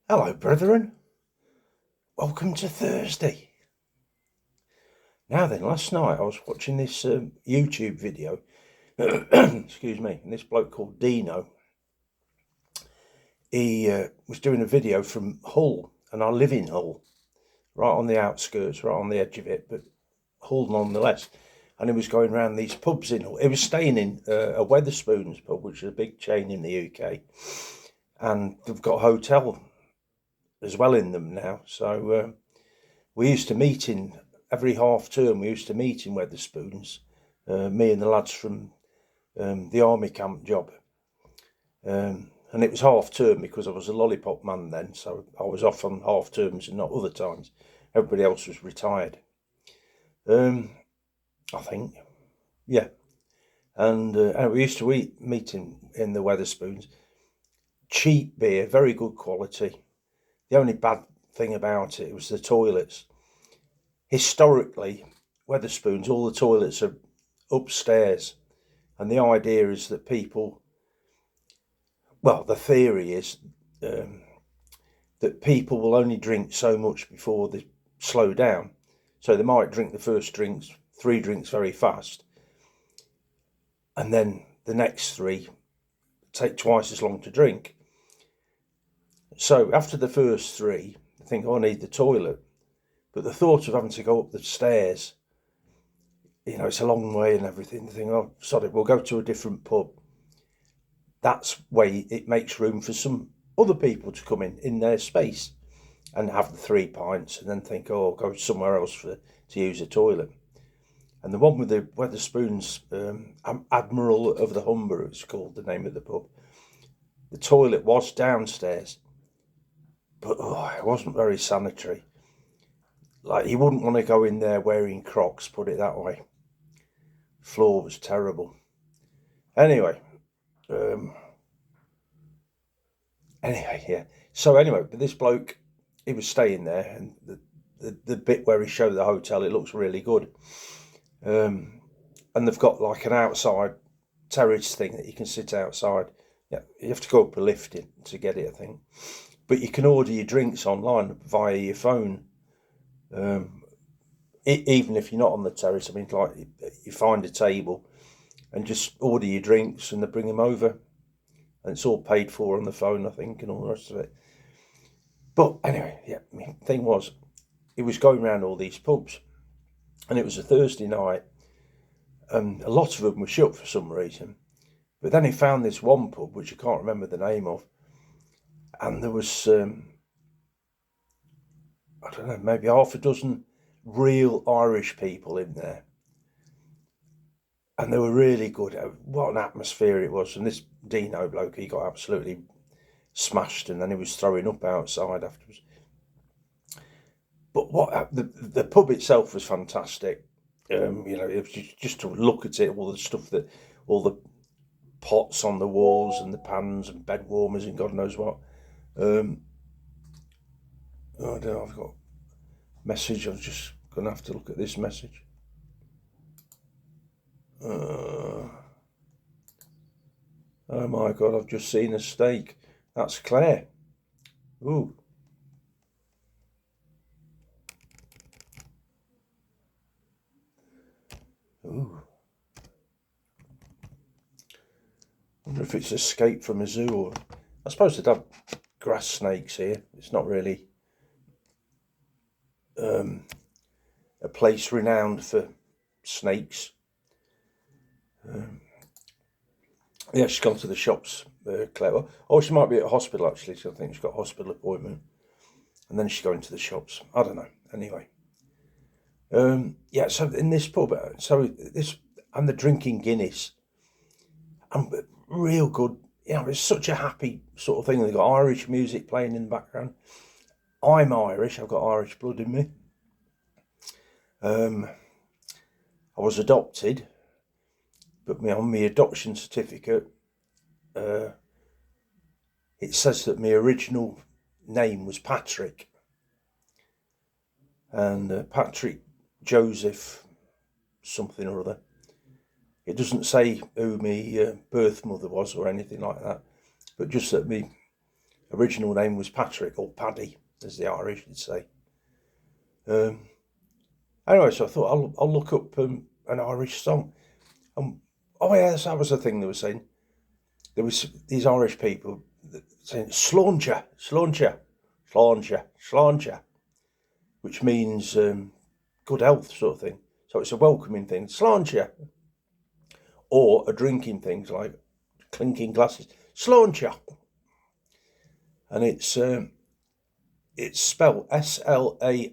Hello, brethren. Welcome to Thursday. Now then, last night I was watching this YouTube video, excuse me, and this bloke called Dino, he was doing a video from Hull, and I live in Hull, right on the outskirts, right on the edge of it, but Hull nonetheless. And he was going around these pubs in Hull. He was staying in a Wetherspoons pub, which is a big chain in the UK, and they've got a hotel as well in them now. So we used to meet in every half term. We used to meet in Wetherspoons, me and the lads from the army camp job, and it was half term because I was a lollipop man then, so I was off on half terms and not other times. Everybody else was retired, I think, yeah. And we used to meet in the Wetherspoons. Cheap beer, very good quality. The only bad thing about it was the toilets. Historically, Wetherspoons, all the toilets are upstairs, and the idea is that people, well, the theory is that people will only drink so much before they slow down. So they might drink the first drinks, 3 drinks very fast, and then the next 3 take twice as long to drink. So after the first 3, they think, oh, I need the toilet. But the thought of having to go up the stairs, it's a long way and everything. They think, oh, sorry, we'll go to a different pub. That's way it makes room for some other people to come in their space and have the 3 pints and then think, oh, I'll go somewhere else to use a toilet. And the one with the Wetherspoons, Admiral of the Humber, it's called, the name of the pub. The toilet was downstairs, but it wasn't very sanitary. Like, you wouldn't want to go in there wearing Crocs, put it that way. Floor was terrible. Anyway, yeah. So anyway, but this bloke, he was staying there, and the bit where he showed the hotel, it looks really good. And they've got like an outside terrace thing that you can sit outside. Yeah, you have to go up a lift to get it, I think. But you can order your drinks online via your phone. Even if you're not on the terrace, I mean, like, you find a table and just order your drinks and they bring them over, and it's all paid for on the phone, I think, and all the rest of it. But anyway, yeah, the thing was, he was going around all these pubs, and it was a Thursday night, and a lot of them were shut for some reason. But then he found this one pub, which I can't remember the name of, and there was, I don't know, maybe half a dozen real Irish people in there. And they were really good. What an atmosphere it was. And this Dino bloke, he got absolutely smashed, and then he was throwing up outside afterwards. But the pub itself was fantastic. It was just to look at it, all the stuff all the pots on the walls and the pans and bed warmers and God knows what. I don't know, I've got a message. I'm just going to have to look at this message. Oh my God, I've just seen a steak. That's Claire. Ooh. Ooh. I wonder if it's escaped from a zoo, or I suppose they'd have grass snakes here. It's not really a place renowned for snakes. Yeah, she's gone to the shops, Claire. Oh, she might be at a hospital, actually. So I think she's got a hospital appointment. And then she's going to the shops. I don't know. Anyway. Yeah, so in this pub, and they're drinking Guinness. And real good. It's such a happy sort of thing. They've got Irish music playing in the background. I'm Irish. I've got Irish blood in me. I was adopted, but on my adoption certificate, it says that my original name was Patrick, and Patrick Joseph something or other. It doesn't say who my birth mother was or anything like that, but just that my Original name was Patrick, or Paddy, as the Irish would say. Anyway, so I thought I'll look up an Irish song. Oh yeah, that was the thing they were saying. There was these Irish people saying slawn-cha, slawn-cha, slawn-cha, slawn-cha, which means good health sort of thing. So it's a welcoming thing, slawn-cha. Or a drinking thing, like clinking glasses, slawn-cha. And it's spelled Slainte,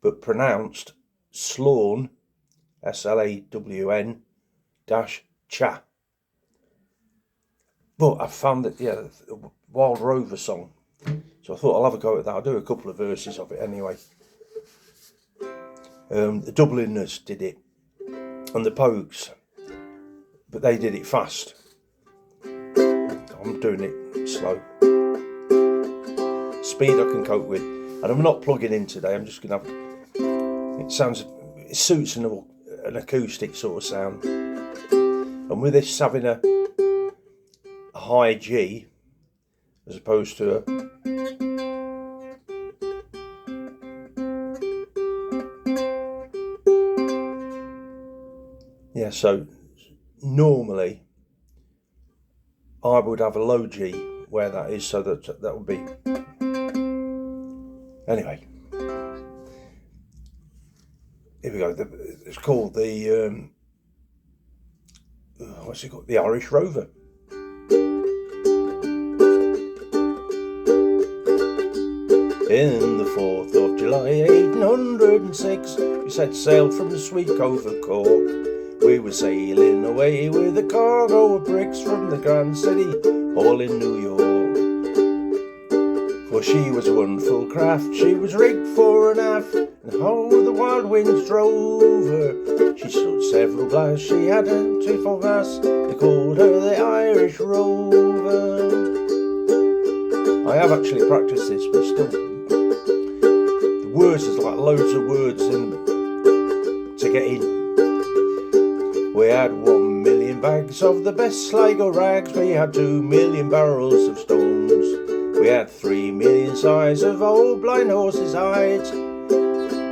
but pronounced slawn, SLAWN -cha. But I found it, a Wild Rover song. So I thought I'll have a go at that. I'll do a couple of verses of it anyway. The Dubliners did it, and the Pogues, but they did it fast. I'm doing it slow. Speed I can cope with. And I'm not plugging in today, I'm just going to have... It suits an acoustic sort of sound. And with this having a high G, as opposed to a... Yeah, so normally I would have a low G where that is, so that would be... Anyway, here we go. It's called the what's it called? The Irish Rover. In the 4th of July 1806, we set sail from the sweet cove of Cork. We were sailing away with a cargo of bricks from the Grand City Hall in New York. For she was a wonderful craft, she was rigged fore and aft, and how the wild winds drove her. She stood several blasts, she had a 2 masts, they called her the Irish Rover. I have actually practiced this, but still, the words, there's like loads of words in to get in. We had 1 million bags of the best Sligo rags, we had 2 million barrels of stones. We had 3 million size of old blind horses' hides.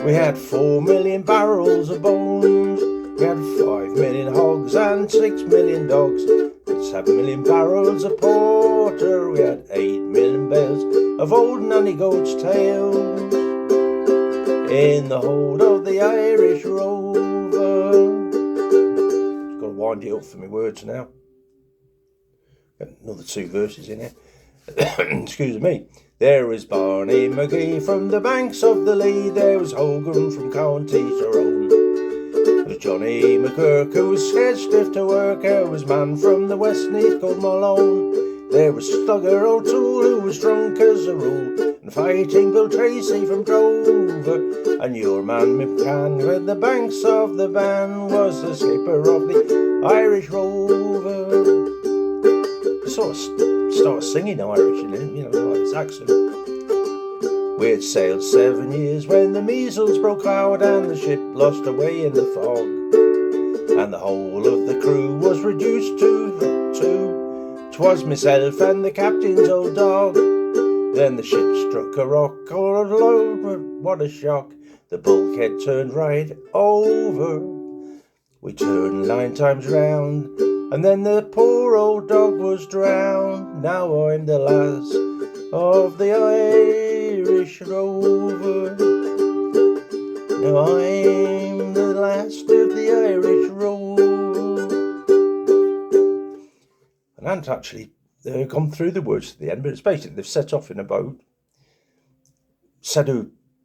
We had 4 million barrels of bones. We had 5 million hogs and 6 million dogs. We had 7 million barrels of porter. We had 8 million bales of old nanny goat's tails in the hold of the Irish Rover. Just got to wind it up for my words now. Got another 2 verses in here. Excuse me. There was Barney McGee from the banks of the Lee. There was Hogan from County Tyrone. There was Johnny McGurk, who was scared stiff to work. There was man from the West Neath called Malone. There was Slugger O'Toole, who was drunk as a rule, and Fighting Bill Tracy from Dover. And your man McCann with the banks of the Bann was the skipper of the Irish Rover. Sort of start singing Irish in it, like this accent. We had sailed 7 years when the measles broke out and the ship lost her way in the fog, and the whole of the crew was reduced to 'twas myself and the captain's old dog. Then the ship struck a rock, oh Lord, what a shock! The bulkhead turned right over. We turned 9 times round, and then the poor old dog was drowned. Now I'm the last of the Irish Rover. Now I'm the last of the Irish Rover. And I hadn't actually gone through the words to the end, but it's basically they've set off in a boat, said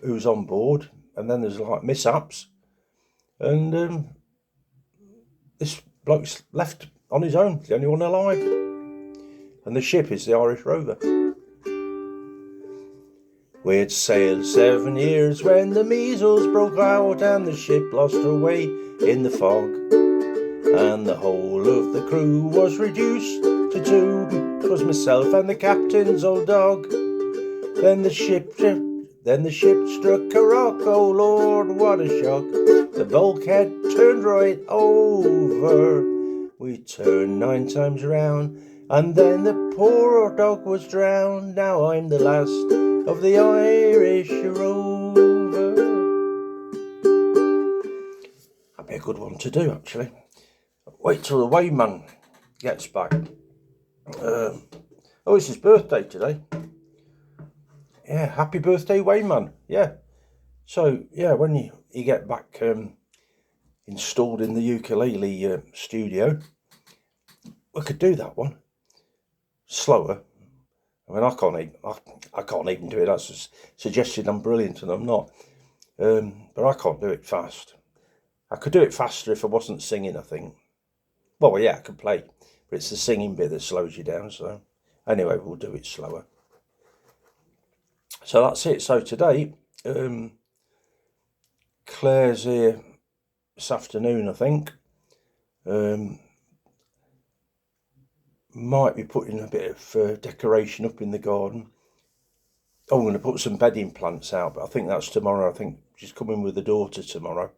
who's on board, and then there's like mishaps, and this bloke's left on his own, the only one alive, and the ship is the Irish Rover. We had sailed 7 years when the measles broke out and the ship lost her way in the fog, and the whole of the crew was reduced to 2. 'Twas myself and the captain's old dog. Then the ship struck a rock, oh Lord, what a shock! The bulkhead turned right over. We turned 9 times round, And then the poor old dog was drowned. Now I'm the last of the Irish Rover. That'd be a good one to do, actually. Wait till the weighman gets back. Oh, it's his birthday today. Yeah, happy birthday, weighman. Yeah. So, yeah, when you get back installed in the ukulele studio, we could do that one. Slower. I mean, I can't even do it. That's just suggesting I'm brilliant, and I'm not. But I can't do it fast. I could do it faster if I wasn't singing, I think. Well, yeah, I could play, but it's the singing bit that slows you down. So anyway, we'll do it slower. So that's it. So today, Claire's here this afternoon, I think. Might be putting a bit of decoration up in the garden. Oh, I'm going to put some bedding plants out, but I think that's tomorrow. I think she's coming with the daughter tomorrow,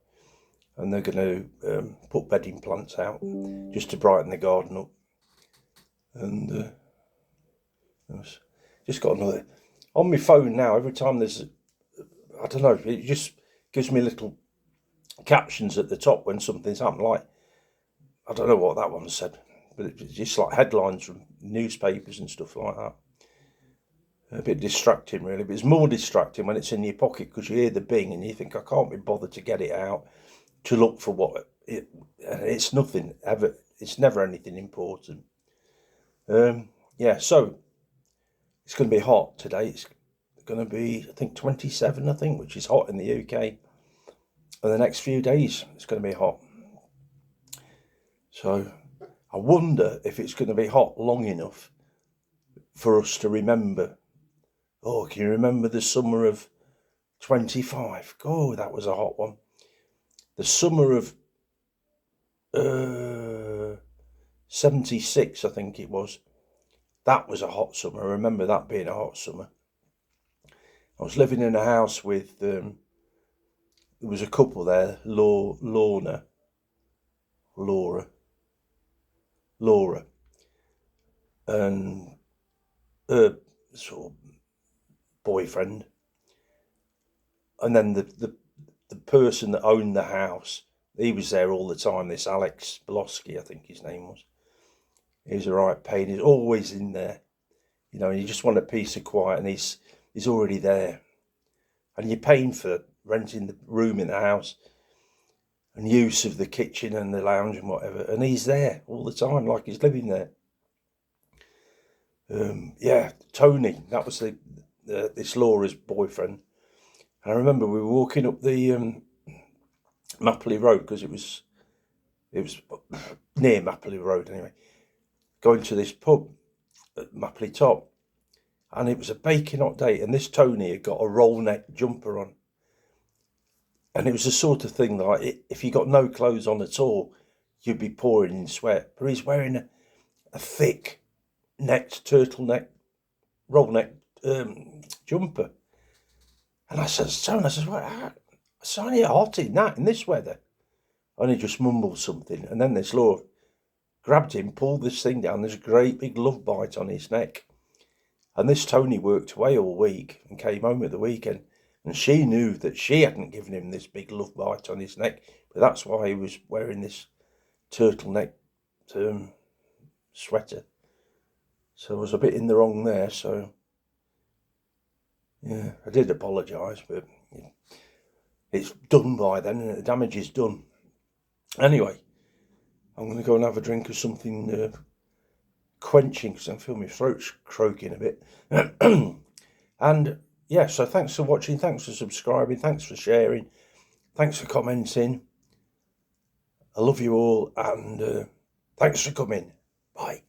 and they're going to put bedding plants out just to brighten the garden up. And just got another on my phone now. Every time there's, I don't know, it just gives me little captions at the top when something's happened. Like, I don't know what that one said, but it's just like headlines from newspapers and stuff like that. A bit distracting, really, but it's more distracting when it's in your pocket because you hear the bing and you think, I can't be bothered to get it out to look for what it's nothing ever. It's never anything important. Yeah, so it's going to be hot today. It's going to be, I think, 27, I think, which is hot in the UK. And the next few days, it's going to be hot. So I wonder if it's going to be hot long enough for us to remember. Oh, can you remember the summer of 25? Oh, that was a hot one. The summer of 76, I think it was. That was a hot summer. I remember that being a hot summer. I was living in a house with, there was a couple there, Laura, and her sort of boyfriend, and then the person that owned the house, he was there all the time. This Alex Blosky, I think his name was. He was a right pain. He's always in there, you know. And you just want a piece of quiet, and he's already there, and you're paying for renting the room in the house and use of the kitchen and the lounge and whatever, and he's there all the time, like he's living there. Yeah, Tony, that was this Laura's boyfriend. And I remember we were walking up the Mapley Road, because it was near Mapley Road anyway, going to this pub at Mapley Top, and it was a baking hot day, and this Tony had got a roll neck jumper on, and it was the sort of thing that if you got no clothes on at all, you'd be pouring in sweat. But he's wearing a thick necked turtleneck roll neck jumper. And I said, Tony, I said, what? It's only hot in this weather. And he just mumbled something. And then this Laura grabbed him, pulled this thing down. There's a great big love bite on his neck. And this Tony worked away all week and came home at the weekend. And she knew that she hadn't given him this big love bite on his neck. But that's why he was wearing this turtleneck sweater. So I was a bit in the wrong there. So, yeah, I did apologise, but it's done by then, and the damage is done. Anyway, I'm going to go and have a drink of something quenching, because I feel my throat's croaking a bit. And yeah, so thanks for watching, thanks for subscribing, thanks for sharing, thanks for commenting. I love you all, and thanks for coming. Bye.